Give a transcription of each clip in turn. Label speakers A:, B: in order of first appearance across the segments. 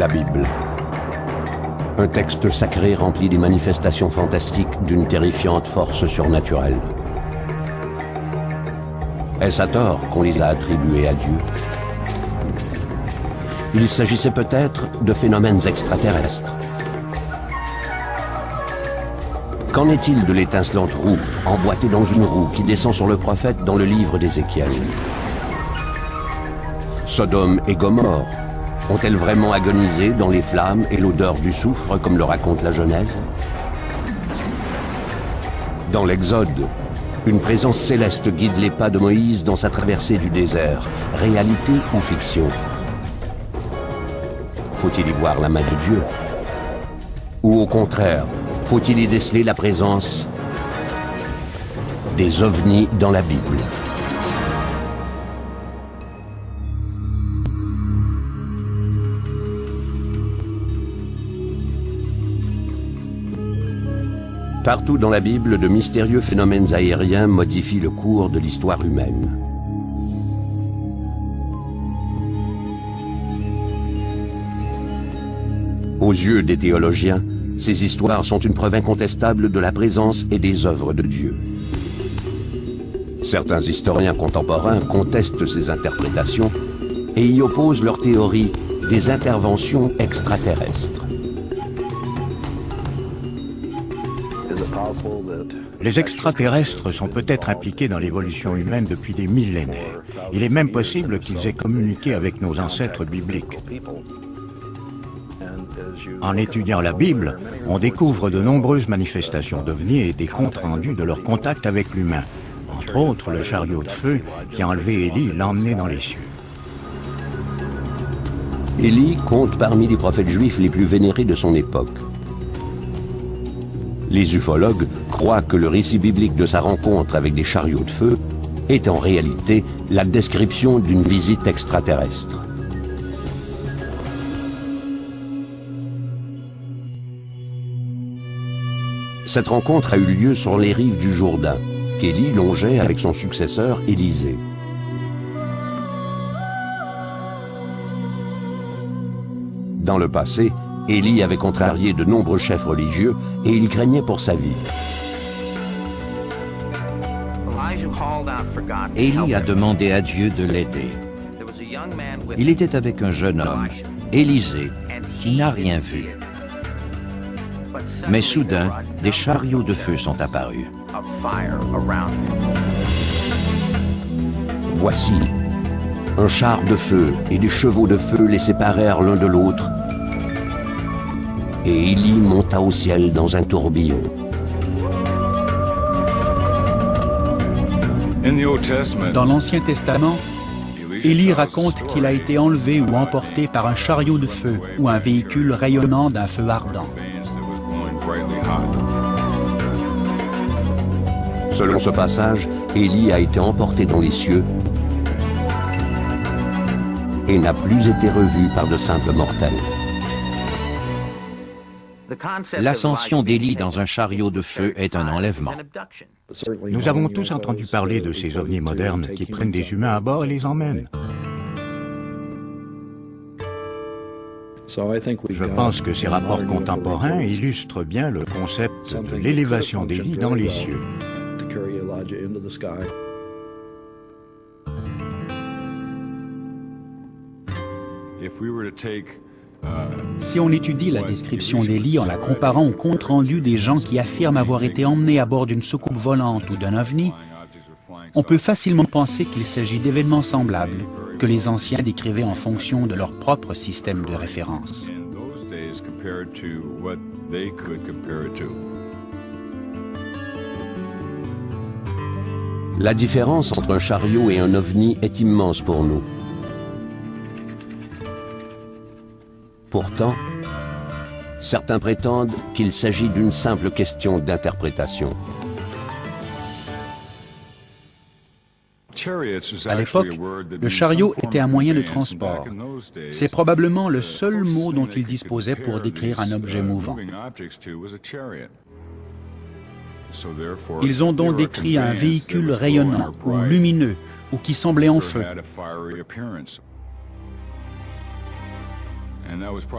A: La Bible. Un texte sacré rempli des manifestations fantastiques d'une terrifiante force surnaturelle. Est-ce à tort qu'on les a attribués à Dieu? Il s'agissait peut-être de phénomènes extraterrestres. Qu'en est-il de l'étincelante roue, emboîtée dans une roue qui descend sur le prophète dans le livre d'Ézéchiel? Sodome et Gomorrhe ont-elles vraiment agonisé dans les flammes et l'odeur du soufre, comme le raconte la Genèse? Dans l'Exode, une présence céleste guide les pas de Moïse dans sa traversée du désert. Réalité ou fiction? Faut-il y voir la main de Dieu? Ou au contraire, faut-il y déceler la présence des ovnis dans la Bible? Partout dans la Bible, de mystérieux phénomènes aériens modifient le cours de l'histoire humaine. Aux yeux des théologiens, ces histoires sont une preuve incontestable de la présence et des œuvres de Dieu. Certains historiens contemporains contestent ces interprétations et y opposent leur théorie des interventions extraterrestres.
B: Les extraterrestres sont peut-être impliqués dans l'évolution humaine depuis des millénaires. Il est même possible qu'ils aient communiqué avec nos ancêtres bibliques. En étudiant la Bible, on découvre de nombreuses manifestations d'ovnis et des comptes rendus de leur contact avec l'humain. Entre autres, le chariot de feu qui a enlevé Élie et l'a emmené dans les cieux.
A: Élie compte parmi les prophètes juifs les plus vénérés de son époque. Les ufologues croient que le récit biblique de sa rencontre avec des chariots de feu est en réalité la description d'une visite extraterrestre. Cette rencontre a eu lieu sur les rives du Jourdain, qu'Élie longeait avec son successeur Élisée. Dans le passé, Élie avait contrarié de nombreux chefs religieux et il craignait pour sa vie.
C: Élie a demandé à Dieu de l'aider. Il était avec un jeune homme, Élisée, qui n'a rien vu. Mais soudain, des chariots de feu sont apparus.
A: Voici, un char de feu et des chevaux de feu les séparèrent l'un de l'autre. Et Élie monta au ciel dans un tourbillon.
D: Dans l'Ancien Testament, Élie raconte qu'il a été enlevé ou emporté par un chariot de feu ou un véhicule rayonnant d'un feu ardent.
A: Selon ce passage, Élie a été emporté dans les cieux et n'a plus été revu par de simples mortels.
C: L'ascension d'Élie dans un chariot de feu est un enlèvement.
B: Nous avons tous entendu parler de ces ovnis modernes qui prennent des humains à bord et les emmènent. Je pense que ces rapports contemporains illustrent bien le concept de l'élévation d'Élie dans les cieux.
D: Si on étudie la description d'Élie en la comparant au compte-rendu des gens qui affirment avoir été emmenés à bord d'une soucoupe volante ou d'un ovni, on peut facilement penser qu'il s'agit d'événements semblables que les anciens décrivaient en fonction de leur propre système de référence.
A: La différence entre un chariot et un ovni est immense pour nous. Pourtant, certains prétendent qu'il s'agit d'une simple question d'interprétation.
D: À l'époque, le chariot était un moyen de transport. C'est probablement le seul mot dont ils disposaient pour décrire un objet mouvant. Ils ont donc décrit un véhicule rayonnant ou lumineux ou qui semblait en feu.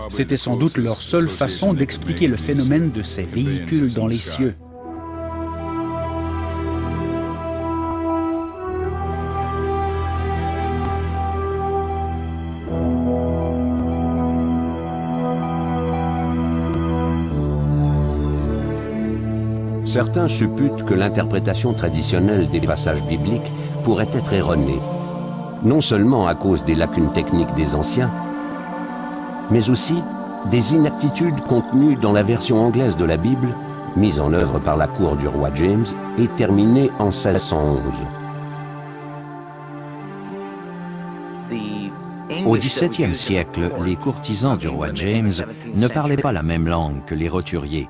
D: C'était sans doute leur seule façon d'expliquer le phénomène de ces véhicules dans les cieux.
A: Certains supputent que l'interprétation traditionnelle des passages bibliques pourrait être erronée, non seulement à cause des lacunes techniques des anciens, mais aussi des inaptitudes contenues dans la version anglaise de la Bible, mise en œuvre par la cour du roi James et terminée en 1611.
C: Au XVIIe siècle, les courtisans du roi James ne parlaient pas la même langue que les roturiers.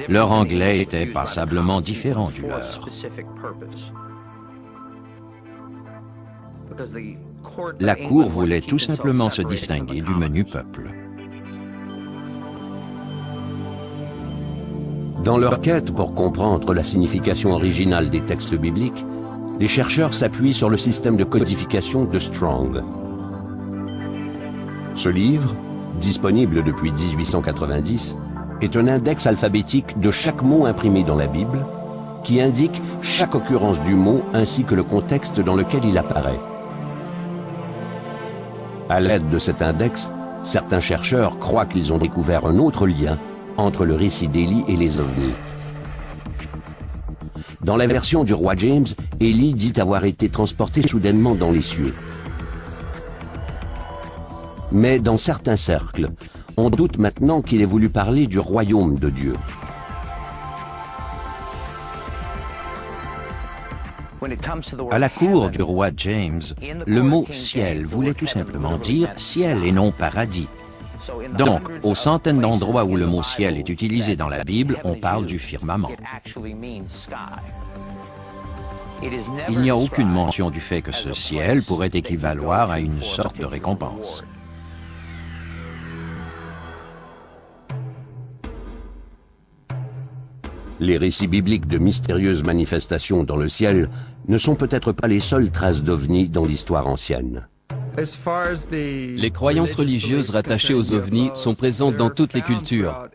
C: Leur anglais était passablement différent du leur. La cour voulait tout simplement se distinguer du menu peuple.
A: Dans leur quête pour comprendre la signification originale des textes bibliques, les chercheurs s'appuient sur le système de codification de Strong. Ce livre, disponible depuis 1890, est un index alphabétique de chaque mot imprimé dans la Bible, qui indique chaque occurrence du mot ainsi que le contexte dans lequel il apparaît. À l'aide de cet index, certains chercheurs croient qu'ils ont découvert un autre lien entre le récit d'Élie et les ovnis. Dans la version du roi James, Élie dit avoir été transporté soudainement dans les cieux. Mais dans certains cercles, on doute maintenant qu'il ait voulu parler du royaume de Dieu.
C: À la cour du roi James, le mot « ciel » voulait tout simplement dire « ciel » et non « paradis ». Donc, aux centaines d'endroits où le mot « ciel » est utilisé dans la Bible, on parle du firmament. Il n'y a aucune mention du fait que ce ciel pourrait équivaloir à une sorte de récompense.
A: Les récits bibliques de mystérieuses manifestations dans le ciel ne sont peut-être pas les seules traces d'ovnis dans l'histoire ancienne.
E: Les croyances religieuses rattachées aux ovnis sont présentes dans toutes les cultures.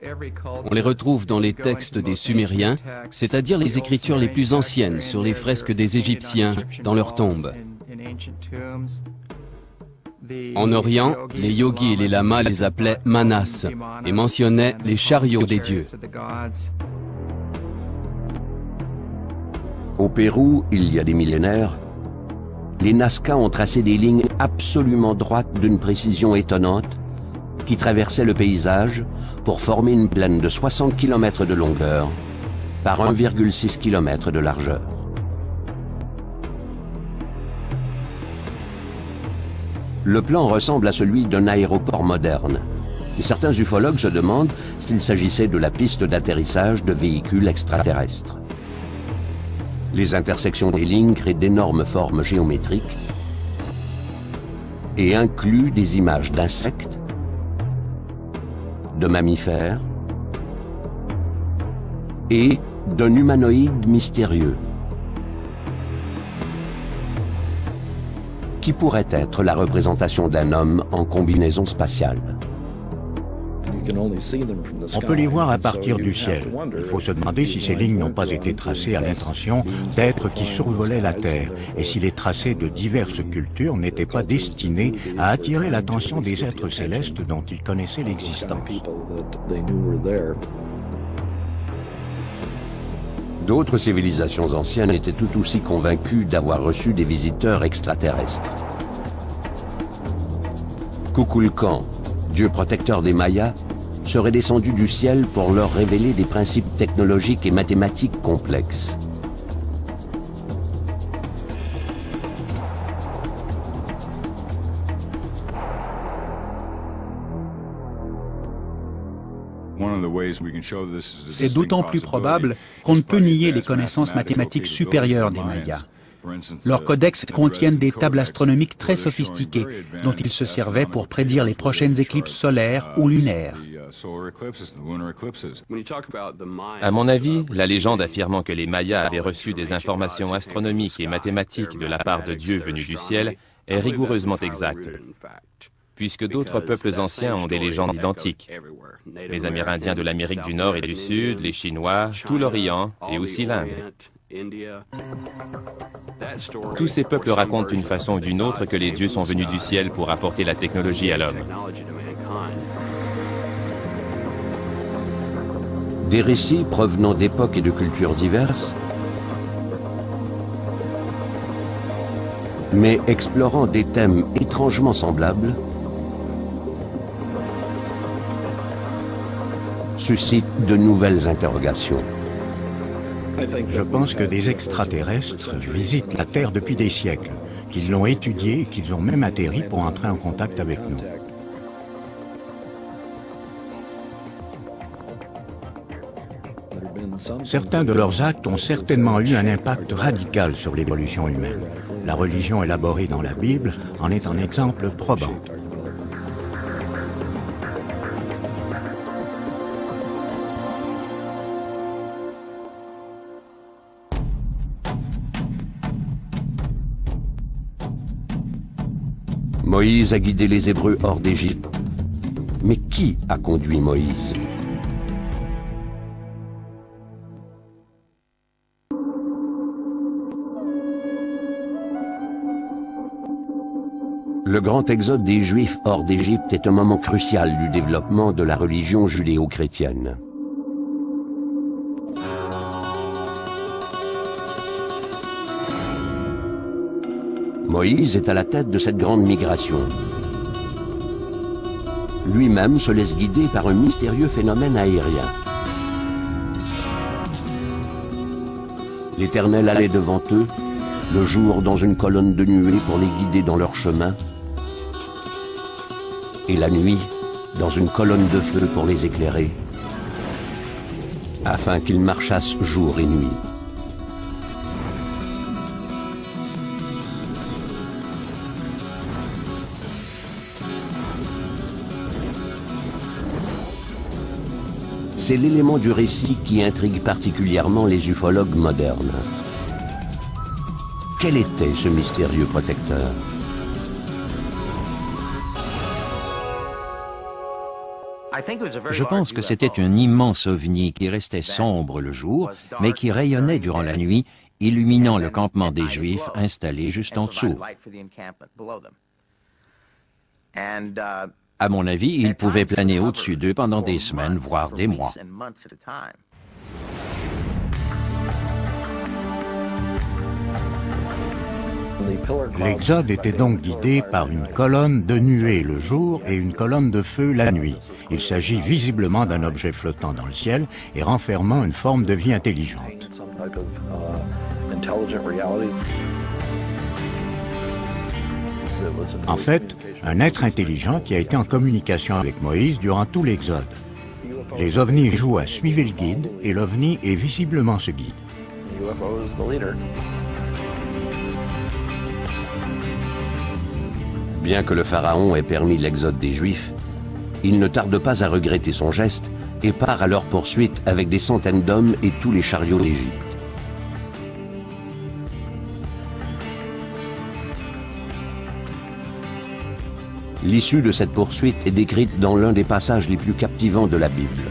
E: On les retrouve dans les textes des Sumériens, c'est-à-dire les écritures les plus anciennes sur les fresques des Égyptiens dans leurs tombes. En Orient, les yogis et les lamas les appelaient manas et mentionnaient les chariots des dieux.
A: Au Pérou, il y a des millénaires, les Nazca ont tracé des lignes absolument droites d'une précision étonnante qui traversaient le paysage pour former une plaine de 60 km de longueur par 1,6 km de largeur. Le plan ressemble à celui d'un aéroport moderne, et certains ufologues se demandent s'il s'agissait de la piste d'atterrissage de véhicules extraterrestres. Les intersections des lignes créent d'énormes formes géométriques et incluent des images d'insectes, de mammifères et d'un humanoïde mystérieux qui pourrait être la représentation d'un homme en combinaison spatiale.
B: On peut les voir à partir du ciel. Il faut se demander si ces lignes n'ont pas été tracées à l'intention d'êtres qui survolaient la Terre et si les tracés de diverses cultures n'étaient pas destinés à attirer l'attention des êtres célestes dont ils connaissaient l'existence.
A: D'autres civilisations anciennes étaient tout aussi convaincues d'avoir reçu des visiteurs extraterrestres. Kukulkan, dieu protecteur des Mayas, serait descendu du ciel pour leur révéler des principes technologiques et mathématiques complexes.
D: C'est d'autant plus probable qu'on ne peut nier les connaissances mathématiques supérieures des Mayas. Leurs codex contiennent des tables astronomiques très sophistiquées dont ils se servaient pour prédire les prochaines éclipses solaires ou lunaires.
F: À mon avis, la légende affirmant que les Mayas avaient reçu des informations astronomiques et mathématiques de la part de Dieu venu du ciel est rigoureusement exacte. puisque d'autres peuples anciens ont des légendes identiques. Les Amérindiens de l'Amérique du Nord et du Sud, les Chinois, tout l'Orient et aussi l'Inde. Tous ces peuples racontent d'une façon ou d'une autre que les dieux sont venus du ciel pour apporter la technologie à l'homme.
A: Des récits provenant d'époques et de cultures diverses, mais explorant des thèmes étrangement semblables, suscitent de nouvelles interrogations.
B: Je pense que des extraterrestres visitent la Terre depuis des siècles, qu'ils l'ont étudiée et qu'ils ont même atterri pour entrer en contact avec nous. Certains de leurs actes ont certainement eu un impact radical sur l'évolution humaine. La religion élaborée dans la Bible en est un exemple probant.
A: Moïse a guidé les Hébreux hors d'Égypte. Mais qui a conduit Moïse? Le grand exode des Juifs hors d'Égypte est un moment crucial du développement de la religion judéo-chrétienne. Moïse est à la tête de cette grande migration. Lui-même se laisse guider par un mystérieux phénomène aérien. L'Éternel allait devant eux, le jour dans une colonne de nuée pour les guider dans leur chemin, et la nuit dans une colonne de feu pour les éclairer, afin qu'ils marchassent jour et nuit. C'est l'élément du récit qui intrigue particulièrement les ufologues modernes. Quel était ce mystérieux protecteur?
C: Je pense que c'était un immense ovni qui restait sombre le jour, mais qui rayonnait durant la nuit, illuminant le campement des Juifs installé juste en dessous. À mon avis, il pouvait planer au-dessus d'eux pendant des semaines, voire des mois.
B: L'Exode était donc guidé par une colonne de nuée le jour et une colonne de feu la nuit. Il s'agit visiblement d'un objet flottant dans le ciel et renfermant une forme de vie intelligente. En fait, un être intelligent qui a été en communication avec Moïse durant tout l'Exode. Les ovnis jouent à suivre le guide et l'ovni est visiblement ce guide.
A: Bien que le Pharaon ait permis l'exode des Juifs, il ne tarde pas à regretter son geste et part à leur poursuite avec des centaines d'hommes et tous les chariots d'Égypte. L'issue de cette poursuite est décrite dans l'un des passages les plus captivants de la Bible.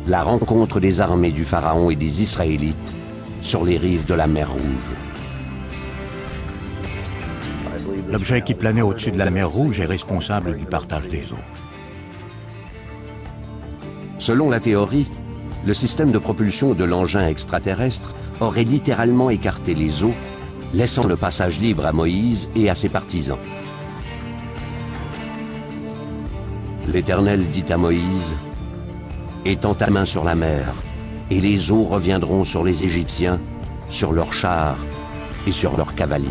A: La rencontre des armées du Pharaon et des Israélites sur les rives de la mer Rouge.
B: L'objet qui planait au-dessus de la mer Rouge est responsable du partage des eaux.
A: Selon la théorie, le système de propulsion de l'engin extraterrestre aurait littéralement écarté les eaux, laissant le passage libre à Moïse et à ses partisans. L'Éternel dit à Moïse, « Étends ta main sur la mer, et les eaux reviendront sur les Égyptiens, sur leurs chars et sur leurs cavaliers. »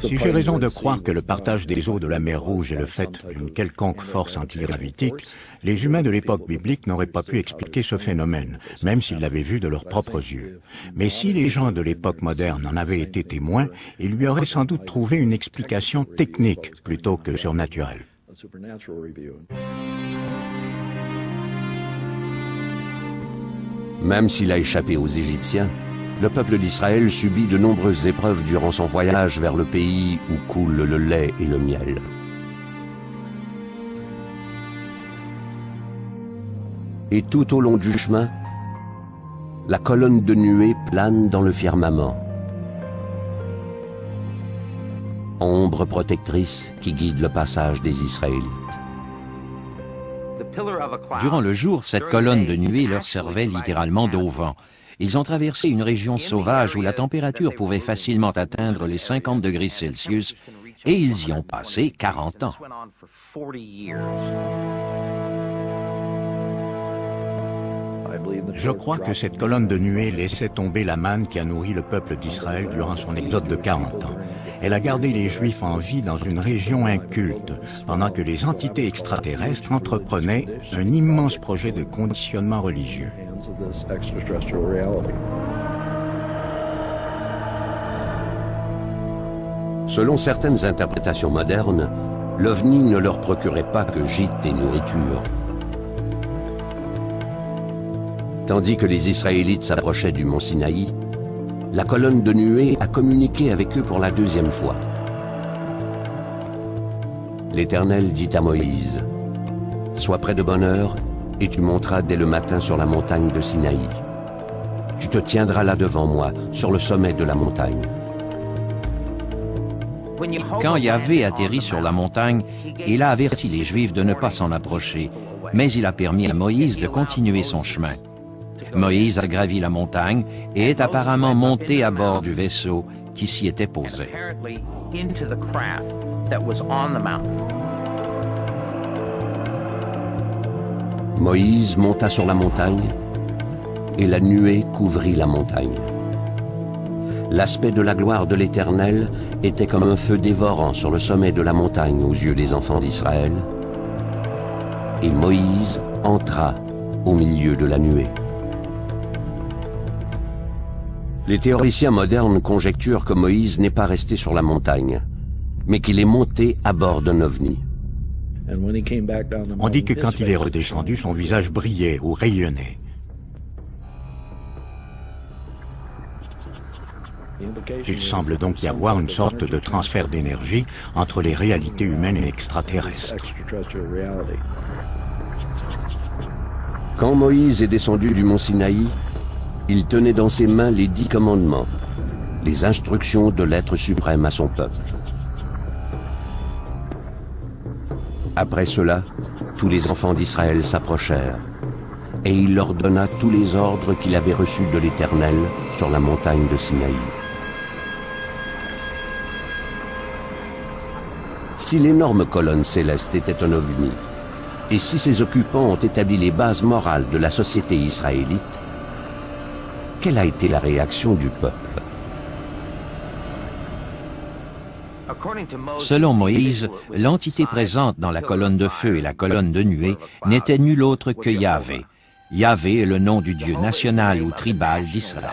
B: Si j'ai raison de croire que le partage des eaux de la mer Rouge est le fait d'une quelconque force antigravitique, les humains de l'époque biblique n'auraient pas pu expliquer ce phénomène, même s'ils l'avaient vu de leurs propres yeux. Mais si les gens de l'époque moderne en avaient été témoins, ils lui auraient sans doute trouvé une explication technique plutôt que surnaturelle.
A: Même s'il a échappé aux Égyptiens, Le peuple d'Israël subit de nombreuses épreuves durant son voyage vers le pays où coule le lait et le miel. Et tout au long du chemin, la colonne de nuée plane dans le firmament. Ombre protectrice qui guide le passage des Israélites.
C: Durant le jour, cette colonne de nuée leur servait littéralement d'auvent. Ils ont traversé une région sauvage où la température pouvait facilement atteindre les 50 degrés Celsius et ils y ont passé 40 ans.
B: Je crois que cette colonne de nuée laissait tomber la manne qui a nourri le peuple d'Israël durant son exode de 40 ans. Elle a gardé les Juifs en vie dans une région inculte, pendant que les entités extraterrestres entreprenaient un immense projet de conditionnement religieux.
A: Selon certaines interprétations modernes, l'OVNI ne leur procurait pas que gîte et nourriture. Tandis que les Israélites s'approchaient du mont Sinaï, la colonne de nuée a communiqué avec eux pour la deuxième fois. L'Éternel dit à Moïse, « Sois près de bonne heure, et tu monteras dès le matin sur la montagne de Sinaï. Tu te tiendras là devant moi, sur le sommet de la montagne. »
C: Quand Yahvé atterrit sur la montagne, il a averti les Juifs de ne pas s'en approcher, mais il a permis à Moïse de continuer son chemin. Moïse a gravi la montagne et est apparemment monté à bord du vaisseau qui s'y était posé.
A: Moïse monta sur la montagne et la nuée couvrit la montagne. L'aspect de la gloire de l'Éternel était comme un feu dévorant sur le sommet de la montagne aux yeux des enfants d'Israël. Et Moïse entra au milieu de la nuée. Les théoriciens modernes conjecturent que Moïse n'est pas resté sur la montagne, mais qu'il est monté à bord d'un ovni.
B: On dit que quand il est redescendu, son visage brillait ou rayonnait. Il semble donc y avoir une sorte de transfert d'énergie entre les réalités humaines et extraterrestres.
A: Quand Moïse est descendu du mont Sinaï, il tenait dans ses mains les 10 commandements, les instructions de l'être suprême à son peuple. Après cela, tous les enfants d'Israël s'approchèrent, et il leur donna tous les ordres qu'il avait reçus de l'Éternel sur la montagne de Sinaï. Si l'énorme colonne céleste était un ovni, et si ses occupants ont établi les bases morales de la société israélite, quelle a été la réaction du peuple?
C: Selon Moïse, l'entité présente dans la colonne de feu et la colonne de nuée n'était nul autre que Yahvé. Yahvé est le nom du Dieu national ou tribal d'Israël.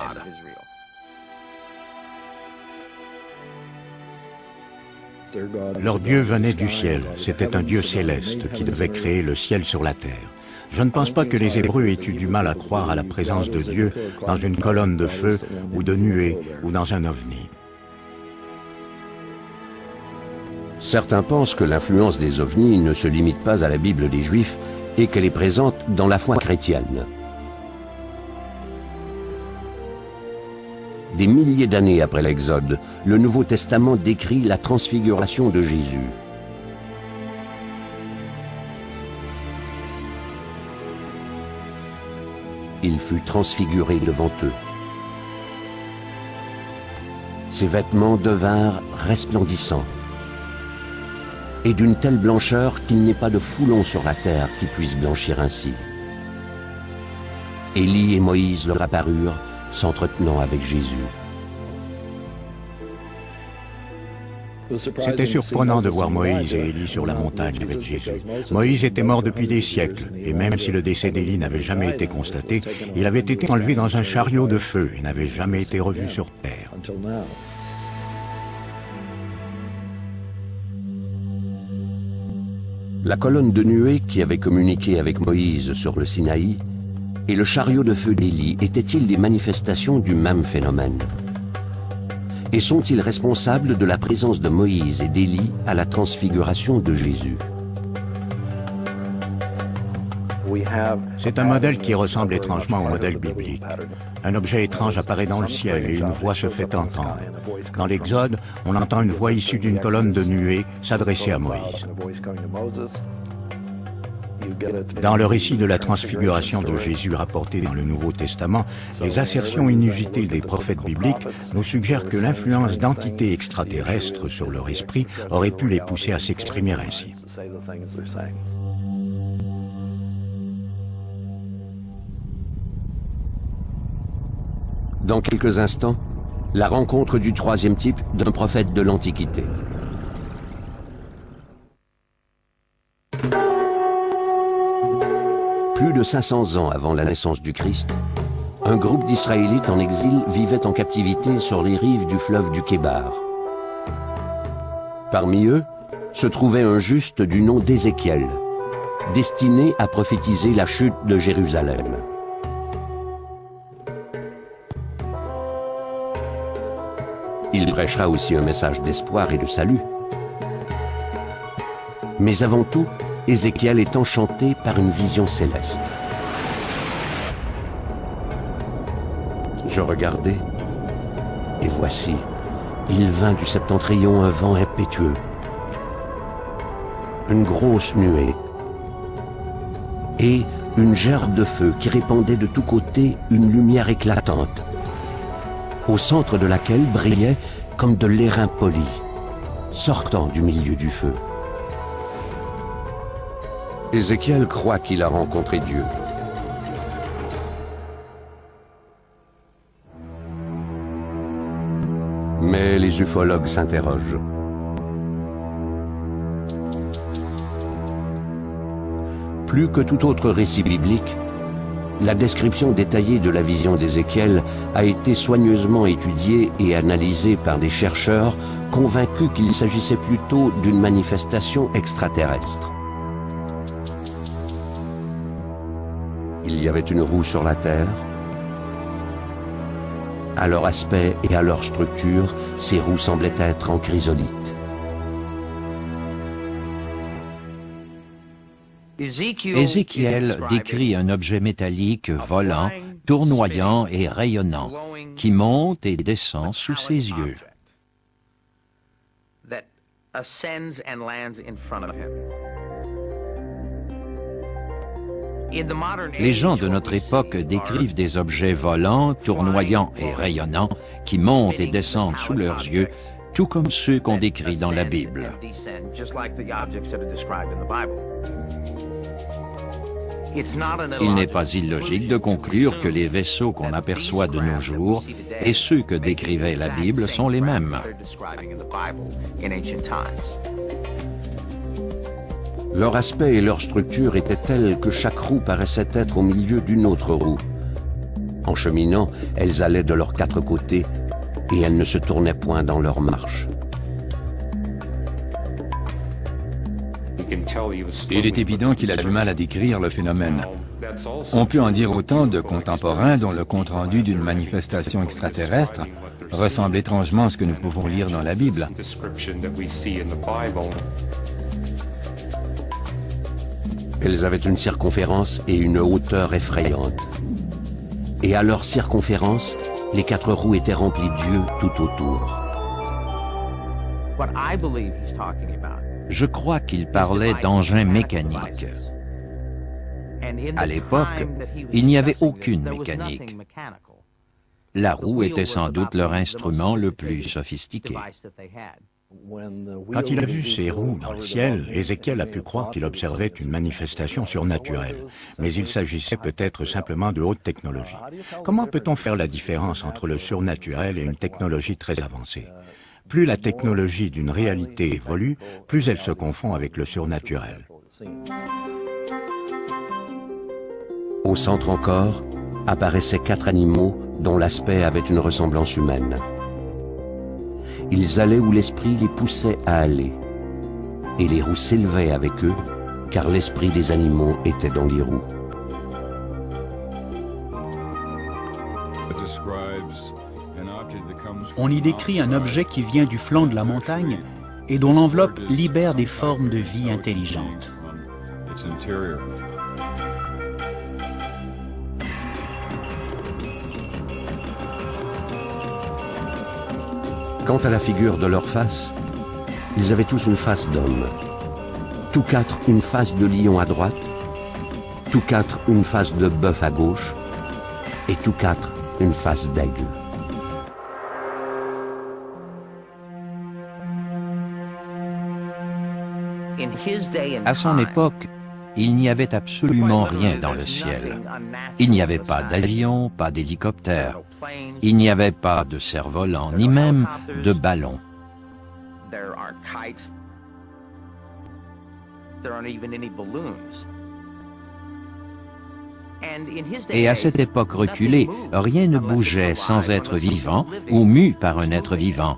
B: Leur Dieu venait du ciel, c'était un Dieu céleste qui devait créer le ciel sur la terre. Je ne pense pas que les Hébreux aient eu du mal à croire à la présence de Dieu dans une colonne de feu ou de nuée ou dans un ovni.
A: Certains pensent que l'influence des ovnis ne se limite pas à la Bible des Juifs et qu'elle est présente dans la foi chrétienne. Des milliers d'années après l'Exode, le Nouveau Testament décrit la transfiguration de Jésus. Il fut transfiguré devant eux. Ses vêtements devinrent resplendissants et d'une telle blancheur qu'il n'y ait pas de foulon sur la terre qui puisse blanchir ainsi. Élie et Moïse leur apparurent, s'entretenant avec Jésus.
B: C'était surprenant de voir Moïse et Élie sur la montagne avec Jésus. Moïse était mort depuis des siècles, et même si le décès d'Élie n'avait jamais été constaté, il avait été enlevé dans un chariot de feu et n'avait jamais été revu sur terre.
A: La colonne de nuée qui avait communiqué avec Moïse sur le Sinaï et le chariot de feu d'Élie étaient-ils des manifestations du même phénomène? Et sont-ils responsables de la présence de Moïse et d'Élie à la transfiguration de Jésus?
B: C'est un modèle qui ressemble étrangement au modèle biblique. Un objet étrange apparaît dans le ciel et une voix se fait entendre. Dans l'Exode, on entend une voix issue d'une colonne de nuée s'adresser à Moïse. Dans le récit de la transfiguration de Jésus rapporté dans le Nouveau Testament, les assertions inusitées des prophètes bibliques nous suggèrent que l'influence d'entités extraterrestres sur leur esprit aurait pu les pousser à s'exprimer ainsi.
A: Dans quelques instants, la rencontre du troisième type d'un prophète de l'Antiquité. Plus de 500 ans avant la naissance du Christ, un groupe d'Israélites en exil vivait en captivité sur les rives du fleuve du Kébar. Parmi eux se trouvait un juste du nom d'Ézéchiel, destiné à prophétiser la chute de Jérusalem. Il prêchera aussi un message d'espoir et de salut. Mais avant tout, Ézéchiel est enchanté par une vision céleste. Je regardai, et voici, il vint du septentrion un vent impétueux, une grosse nuée, et une gerbe de feu qui répandait de tous côtés une lumière éclatante, au centre de laquelle brillait comme de l'airain poli, sortant du milieu du feu. Ézéchiel croit qu'il a rencontré Dieu. Mais les ufologues s'interrogent. Plus que tout autre récit biblique, la description détaillée de la vision d'Ézéchiel a été soigneusement étudiée et analysée par des chercheurs convaincus qu'il s'agissait plutôt d'une manifestation extraterrestre. Il y avait une roue sur la terre. À leur aspect et à leur structure, ces roues semblaient être en chrysolite.
C: Ézéchiel décrit un objet métallique volant, tournoyant et rayonnant, qui monte et descend sous ses yeux. Les gens de notre époque décrivent des objets volants, tournoyants et rayonnants qui montent et descendent sous leurs yeux, tout comme ceux qu'on décrit dans la Bible. Il n'est pas illogique de conclure que les vaisseaux qu'on aperçoit de nos jours et ceux que décrivait la Bible sont les mêmes.
A: Leur aspect et leur structure étaient tels que chaque roue paraissait être au milieu d'une autre roue. En cheminant, elles allaient de leurs quatre côtés et elles ne se tournaient point dans leur marche.
G: Il est évident qu'il a du mal à décrire le phénomène. On peut en dire autant de contemporains dont le compte-rendu d'une manifestation extraterrestre ressemble étrangement à ce que nous pouvons lire dans la Bible.
A: Elles avaient une circonférence et une hauteur effrayantes. Et à leur circonférence, les quatre roues étaient remplies d'yeux tout autour.
C: Je crois qu'il parlait d'engins mécaniques. À l'époque, il n'y avait aucune mécanique. La roue était sans doute leur instrument le plus sophistiqué.
B: Quand il a vu ces roues dans le ciel, Ézéchiel a pu croire qu'il observait une manifestation surnaturelle. Mais il s'agissait peut-être simplement de haute technologie. Comment peut-on faire la différence entre le surnaturel et une technologie très avancée? Plus la technologie d'une réalité évolue, plus elle se confond avec le surnaturel.
A: Au centre encore, apparaissaient quatre animaux dont l'aspect avait une ressemblance humaine. Ils allaient où l'esprit les poussait à aller, et les roues s'élevaient avec eux, car l'esprit des animaux était dans les roues.
D: on y décrit un objet qui vient du flanc de la montagne et dont l'enveloppe libère des formes de vie intelligentes.
A: Quant à la figure de leur face, ils avaient tous une face d'homme. Tous quatre une face de lion à droite, tous quatre une face de bœuf à gauche, et tous quatre une face d'aigle.
C: À son époque, il n'y avait absolument rien dans le ciel. Il n'y avait pas d'avion, pas d'hélicoptère. Il n'y avait pas de cerf-volant, ni même de ballon. Et à cette époque reculée, rien ne bougeait sans être vivant ou mu par un être vivant.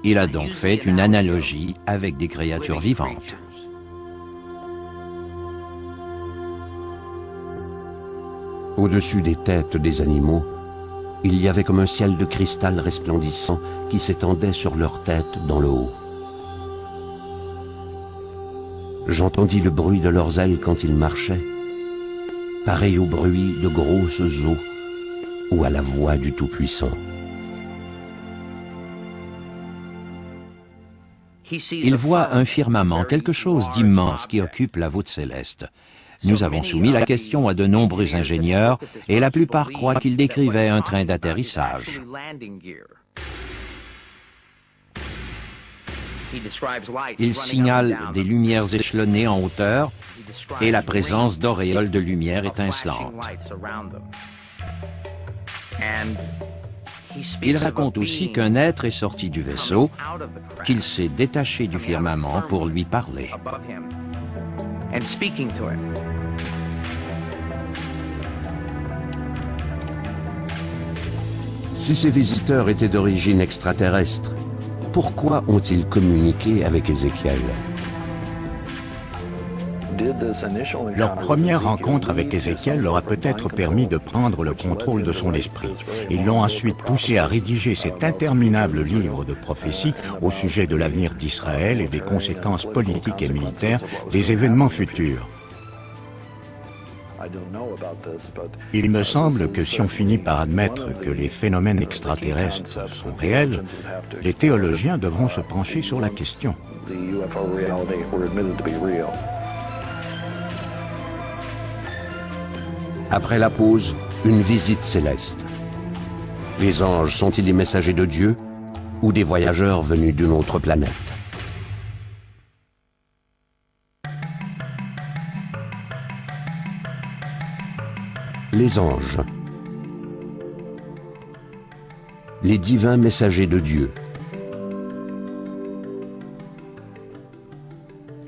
C: Il a donc fait une analogie avec des créatures vivantes.
A: Au-dessus des têtes des animaux, il y avait comme un ciel de cristal resplendissant qui s'étendait sur leurs têtes dans le haut. J'entendis le bruit de leurs ailes quand ils marchaient, pareil au bruit de grosses eaux ou à la voix du Tout-Puissant.
C: Il voit un firmament, quelque chose d'immense qui occupe la voûte céleste. Nous avons soumis la question à de nombreux ingénieurs et la plupart croient qu'il décrivait un train d'atterrissage. Il signale des lumières échelonnées en hauteur et la présence d'auréoles de lumière étincelantes. Il raconte aussi qu'un être est sorti du vaisseau, qu'il s'est détaché du firmament pour lui parler.
A: Si ces visiteurs étaient d'origine extraterrestre, pourquoi ont-ils communiqué avec Ézéchiel?
B: Leur première rencontre avec Ézéchiel leur a peut-être permis de prendre le contrôle de son esprit. Ils l'ont ensuite poussé à rédiger cet interminable livre de prophéties au sujet de l'avenir d'Israël et des conséquences politiques et militaires des événements futurs. Il me semble que si on finit par admettre que les phénomènes extraterrestres sont réels, les théologiens devront se pencher sur la question.
A: Après la pause, une visite céleste. Les anges sont-ils les messagers de Dieu ou des voyageurs venus d'une autre planète? Les anges. Les divins messagers de Dieu.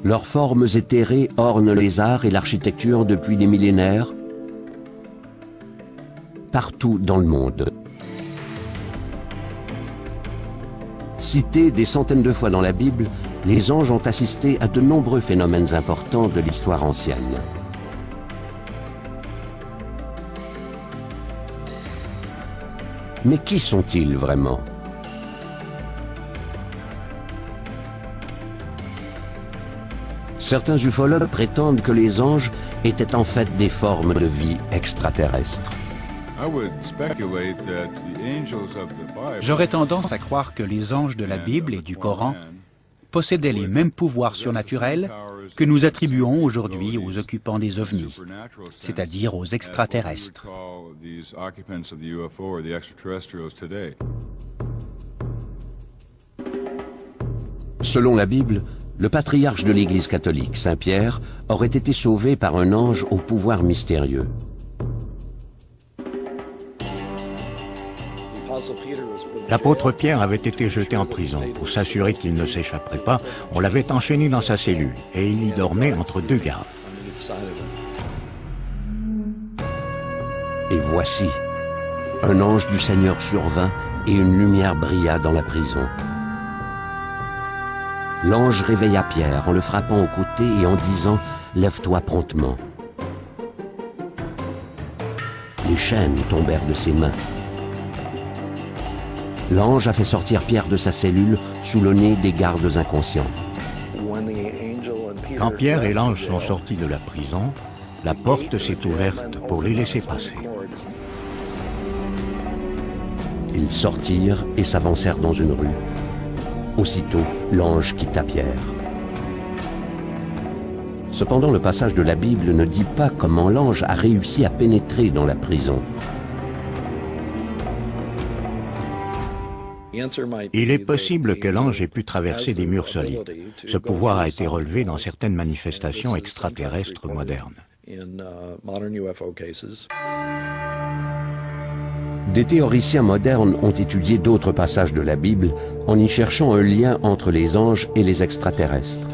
A: Leurs formes éthérées ornent les arts et l'architecture depuis des millénaires, partout dans le monde. Cités des centaines de fois dans la Bible, les anges ont assisté à de nombreux phénomènes importants de l'histoire ancienne. Mais qui sont-ils vraiment? Certains ufologues prétendent que les anges étaient en fait des formes de vie extraterrestres.
D: J'aurais tendance à croire que les anges de la Bible et du Coran possédaient les mêmes pouvoirs surnaturels que nous attribuons aujourd'hui aux occupants des ovnis, c'est-à-dire aux extraterrestres.
A: Selon la Bible, le patriarche de l'Église catholique, Saint Pierre, aurait été sauvé par un ange au pouvoir mystérieux.
B: L'apôtre Pierre avait été jeté en prison. Pour s'assurer qu'il ne s'échapperait pas, on l'avait enchaîné dans sa cellule et il y dormait entre deux gardes.
A: Et voici, un ange du Seigneur survint et une lumière brilla dans la prison. L'ange réveilla Pierre en le frappant au côté et en disant « Lève-toi promptement ». Les chaînes tombèrent de ses mains. l'ange a fait sortir Pierre de sa cellule sous le nez des gardes inconscients.
B: Quand Pierre et l'ange sont sortis de la prison, la porte s'est ouverte pour les laisser passer.
A: Ils sortirent et s'avancèrent dans une rue. Aussitôt, l'ange quitta Pierre. Cependant, le passage de la Bible ne dit pas comment l'ange a réussi à pénétrer dans la prison.
B: Il est possible que l'ange ait pu traverser des murs solides. Ce pouvoir a été relevé dans certaines manifestations extraterrestres modernes.
A: Des théoriciens modernes ont étudié d'autres passages de la Bible en y cherchant un lien entre les anges et les extraterrestres.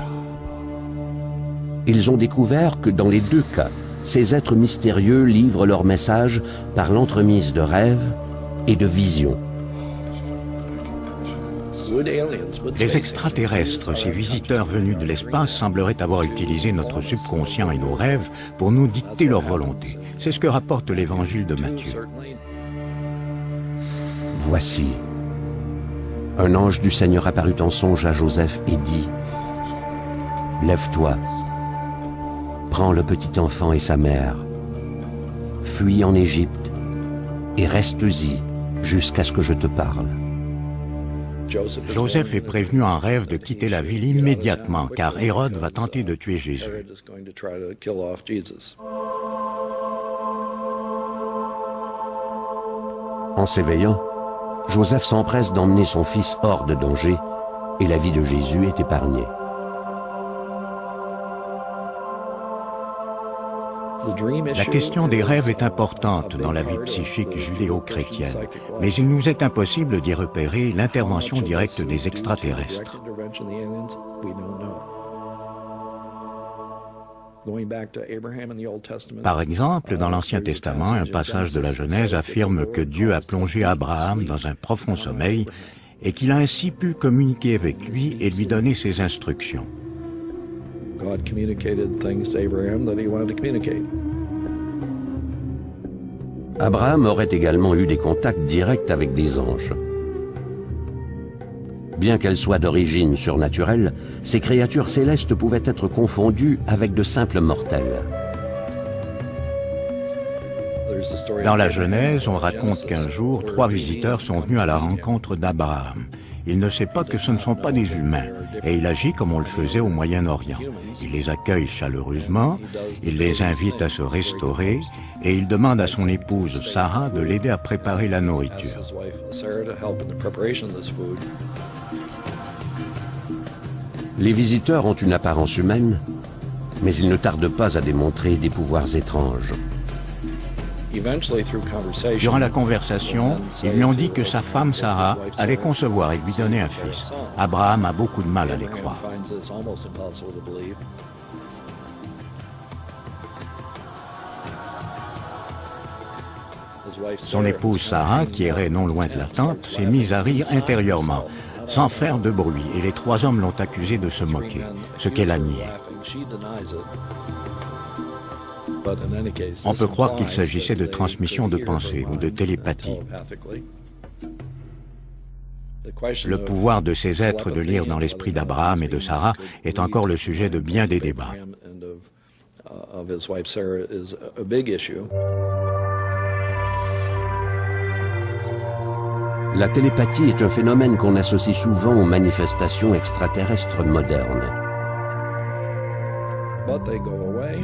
A: Ils ont découvert que dans les deux cas, ces êtres mystérieux livrent leur message par l'entremise de rêves et de visions.
B: Les extraterrestres, ces visiteurs venus de l'espace, sembleraient avoir utilisé notre subconscient et nos rêves pour nous dicter leur volonté. C'est ce que rapporte l'évangile de Matthieu.
A: Voici, un ange du Seigneur apparut en songe à Joseph et dit : « Lève-toi, prends le petit enfant et sa mère, fuis en Égypte et reste-y jusqu'à ce que je te parle. »
B: Joseph est prévenu en rêve de quitter la ville immédiatement, car Hérode va tenter de tuer Jésus.
A: En s'éveillant, Joseph s'empresse d'emmener son fils hors de danger, et la vie de Jésus est épargnée.
B: La question des rêves est importante dans la vie psychique judéo-chrétienne, mais il nous est impossible d'y repérer l'intervention directe des extraterrestres. Par exemple, dans l'Ancien Testament, un passage de la Genèse affirme que Dieu a plongé Abraham dans un profond sommeil et qu'il a ainsi pu communiquer avec lui et lui donner ses instructions.
A: Abraham aurait également eu des contacts directs avec des anges. Bien qu'elles soient d'origine surnaturelle, ces créatures célestes pouvaient être confondues avec de simples mortels.
B: Dans la Genèse, on raconte qu'un jour, 3 visiteurs sont venus à la rencontre d'Abraham. Il ne sait pas que ce ne sont pas des humains, et il agit comme on le faisait au Moyen-Orient. Il les accueille chaleureusement, il les invite à se restaurer, et il demande à son épouse Sarah de l'aider à préparer la nourriture.
A: Les visiteurs ont une apparence humaine, mais ils ne tardent pas à démontrer des pouvoirs étranges.
B: Durant la conversation, ils lui ont dit que sa femme Sarah allait concevoir et lui donner un fils. Abraham a beaucoup de mal à les croire. Son épouse Sarah, qui errait non loin de la tente, s'est mise à rire intérieurement, sans faire de bruit, et les 3 hommes l'ont accusée de se moquer, ce qu'elle a nié. On peut croire qu'il s'agissait de transmission de pensée ou de télépathie. Le pouvoir de ces êtres de lire dans l'esprit d'Abraham et de Sarah est encore le sujet de bien des débats.
A: La télépathie est un phénomène qu'on associe souvent aux manifestations extraterrestres modernes.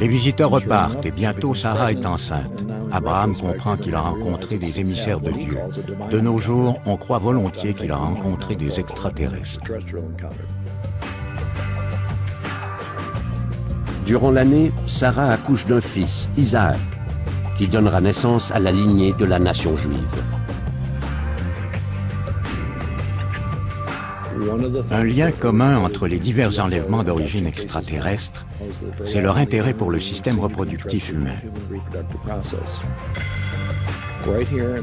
B: Les visiteurs repartent et bientôt Sarah est enceinte. Abraham comprend qu'il a rencontré des émissaires de Dieu. De nos jours, on croit volontiers qu'il a rencontré des extraterrestres.
A: Durant l'année, Sarah accouche d'un fils, Isaac, qui donnera naissance à la lignée de la nation juive.
B: Un lien commun entre les divers enlèvements d'origine extraterrestre, c'est leur intérêt pour le système reproductif humain.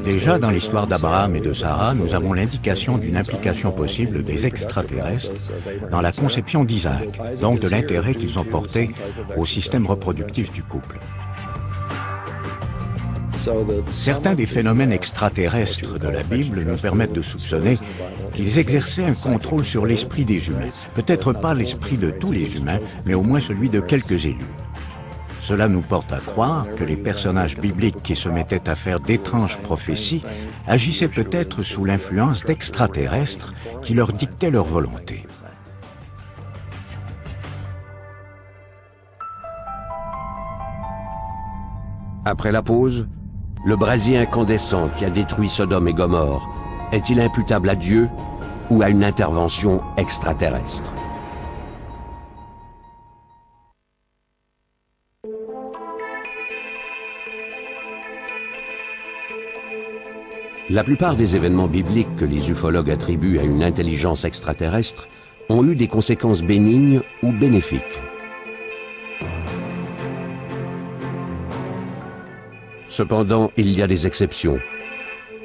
B: Déjà dans l'histoire d'Abraham et de Sarah, nous avons l'indication d'une implication possible des extraterrestres dans la conception d'Isaac, donc de l'intérêt qu'ils ont porté au système reproductif du couple. Certains des phénomènes extraterrestres de la Bible nous permettent de soupçonner qu'ils exerçaient un contrôle sur l'esprit des humains. Peut-être pas l'esprit de tous les humains, mais au moins celui de quelques élus. Cela nous porte à croire que les personnages bibliques qui se mettaient à faire d'étranges prophéties agissaient peut-être sous l'influence d'extraterrestres qui leur dictaient leur volonté.
A: Après la pause, le brasier incandescent qui a détruit Sodome et Gomorrhe est-il imputable à Dieu ou à une intervention extraterrestre? La plupart des événements bibliques que les ufologues attribuent à une intelligence extraterrestre ont eu des conséquences bénignes ou bénéfiques. Cependant, il y a des exceptions,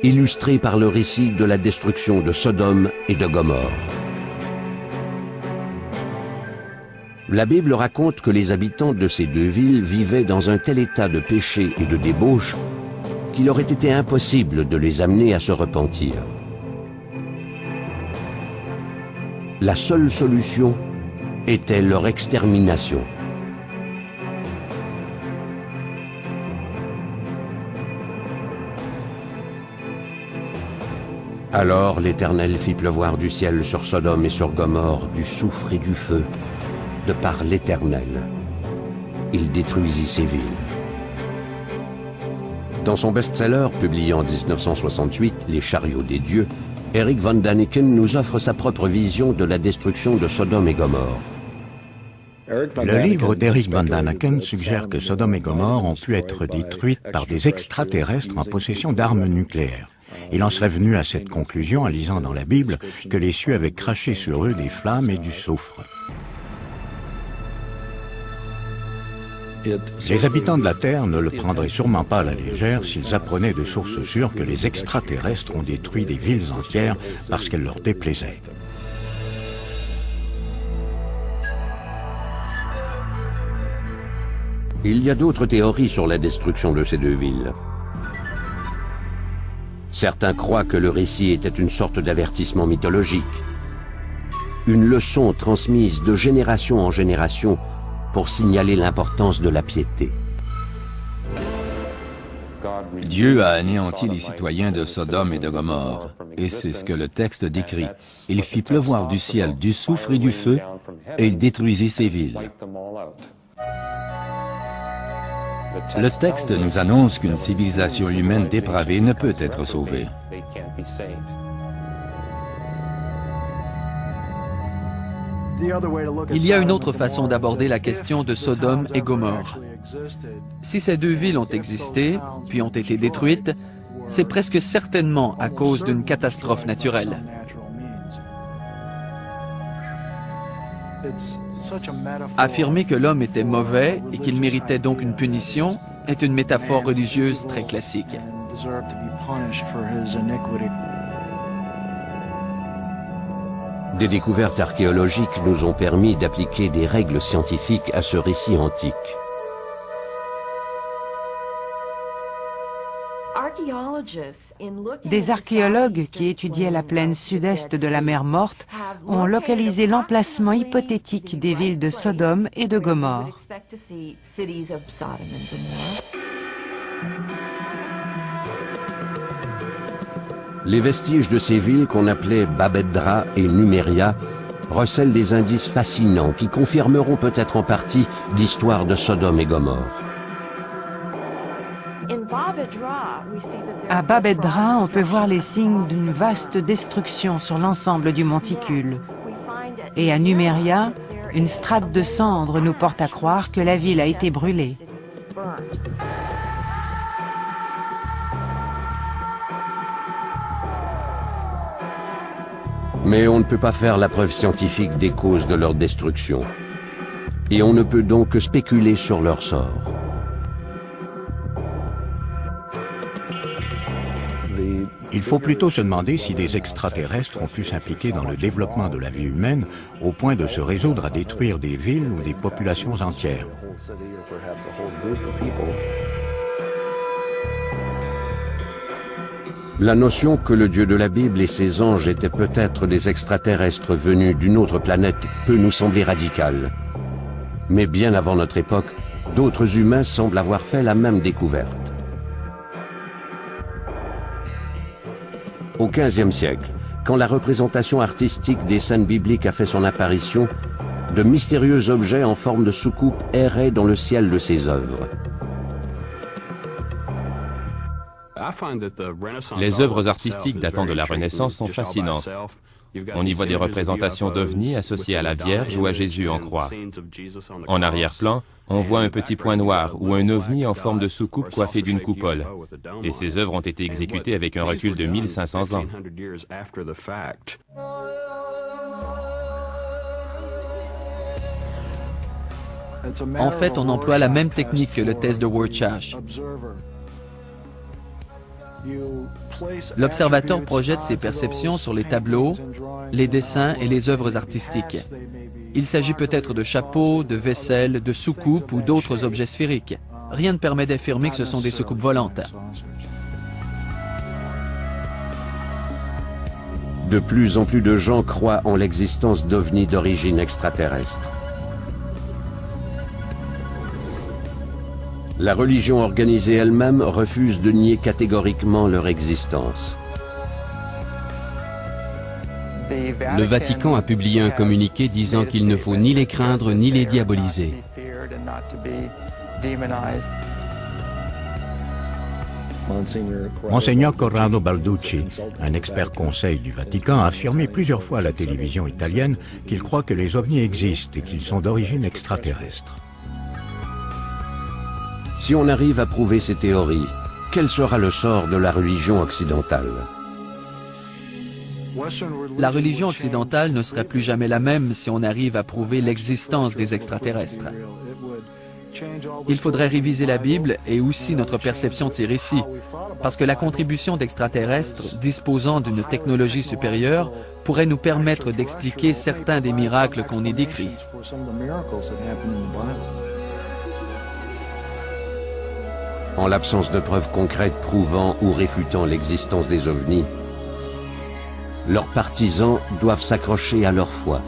A: illustrées par le récit de la destruction de Sodome et de Gomorrhe. La Bible raconte que les habitants de ces deux villes vivaient dans un tel état de péché et de débauche qu'il aurait été impossible de les amener à se repentir. La seule solution était leur extermination. Alors l'Éternel fit pleuvoir du ciel sur Sodome et sur Gomorrhe du soufre et du feu, de par l'Éternel. Il détruisit ces villes. Dans son best-seller, publié en 1968, Les chariots des dieux, Eric Von Daniken nous offre sa propre vision de la destruction de Sodome et Gomorrhe.
B: Le livre d'Eric Von Daniken suggère que Sodome et Gomorrhe ont pu être détruites par des extraterrestres en possession d'armes nucléaires. Il en serait venu à cette conclusion en lisant dans la Bible que les cieux avaient craché sur eux des flammes et du soufre. Les habitants de la Terre ne le prendraient sûrement pas à la légère s'ils apprenaient de sources sûres que les extraterrestres ont détruit des villes entières parce qu'elles leur déplaisaient.
A: Il y a d'autres théories sur la destruction de ces deux villes. Certains croient que le récit était une sorte d'avertissement mythologique, une leçon transmise de génération en génération pour signaler l'importance de la piété.
G: Dieu a anéanti les citoyens de Sodome et de Gomorrhe, et c'est ce que le texte décrit. Il fit pleuvoir du ciel du soufre et du feu, et il détruisit ces villes. Le texte nous annonce qu'une civilisation humaine dépravée ne peut être sauvée.
H: Il y a une autre façon d'aborder la question de Sodome et Gomorrhe. Si ces deux villes ont existé, puis ont été détruites, c'est presque certainement à cause d'une catastrophe naturelle. Affirmer que l'homme était mauvais et qu'il méritait donc une punition est une métaphore religieuse très classique.
A: Des découvertes archéologiques nous ont permis d'appliquer des règles scientifiques à ce récit antique.
I: Des archéologues qui étudiaient la plaine sud-est de la mer Morte ont localisé l'emplacement hypothétique des villes de Sodome et de Gomorrhe.
A: Les vestiges de ces villes qu'on appelait Babedra et Numéria recèlent des indices fascinants qui confirmeront peut-être en partie l'histoire de Sodome et Gomorrhe.
I: À Babedra, on peut voir les signes d'une vaste destruction sur l'ensemble du monticule. Et à Numéria, une strate de cendres nous porte à croire que la ville a été brûlée.
A: Mais on ne peut pas faire la preuve scientifique des causes de leur destruction. Et on ne peut donc que spéculer sur leur sort.
B: Il faut plutôt se demander si des extraterrestres ont pu s'impliquer dans le développement de la vie humaine au point de se résoudre à détruire des villes ou des populations entières.
A: La notion que le Dieu de la Bible et ses anges étaient peut-être des extraterrestres venus d'une autre planète peut nous sembler radicale. Mais bien avant notre époque, d'autres humains semblent avoir fait la même découverte. Au XVe siècle, quand la représentation artistique des scènes bibliques a fait son apparition, de mystérieux objets en forme de soucoupe erraient dans le ciel de ces œuvres.
F: Les œuvres artistiques datant de la Renaissance sont fascinantes. On y voit des représentations d'ovnis associées à la Vierge ou à Jésus en croix. En arrière-plan, on voit un petit point noir ou un ovni en forme de soucoupe coiffé d'une coupole. Et ces œuvres ont été exécutées avec un recul de 1500 ans.
H: En fait, on emploie la même technique que le test de Rorschach. L'observateur projette ses perceptions sur les tableaux, les dessins et les œuvres artistiques. Il s'agit peut-être de chapeaux, de vaisselle, de soucoupes ou d'autres objets sphériques. Rien ne permet d'affirmer que ce sont des soucoupes volantes.
A: De plus en plus de gens croient en l'existence d'ovnis d'origine extraterrestre. La religion organisée elle-même refuse de nier catégoriquement leur existence.
E: Le Vatican a publié un communiqué disant qu'il ne faut ni les craindre ni les diaboliser.
B: Monseigneur Corrado Balducci, un expert conseil du Vatican, a affirmé plusieurs fois à la télévision italienne qu'il croit que les ovnis existent et qu'ils sont d'origine extraterrestre.
A: Si on arrive à prouver ces théories, quel sera le sort de la religion occidentale?
H: La religion occidentale ne serait plus jamais la même si on arrive à prouver l'existence des extraterrestres. Il faudrait réviser la Bible et aussi notre perception de ces récits, parce que la contribution d'extraterrestres disposant d'une technologie supérieure pourrait nous permettre d'expliquer certains des miracles qu'on y décrit.
A: En l'absence de preuves concrètes prouvant ou réfutant l'existence des ovnis, leurs partisans doivent s'accrocher à leur foi.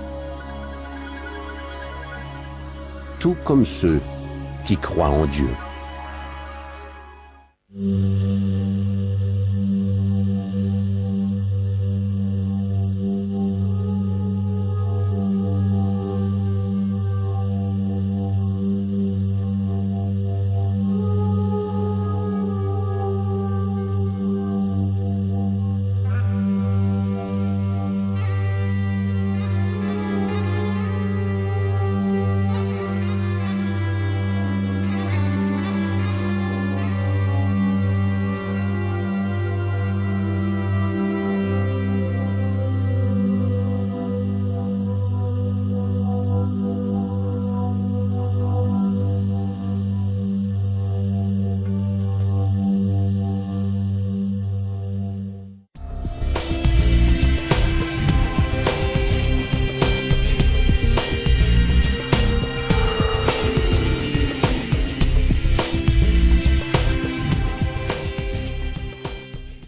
A: Tout comme ceux qui croient en Dieu.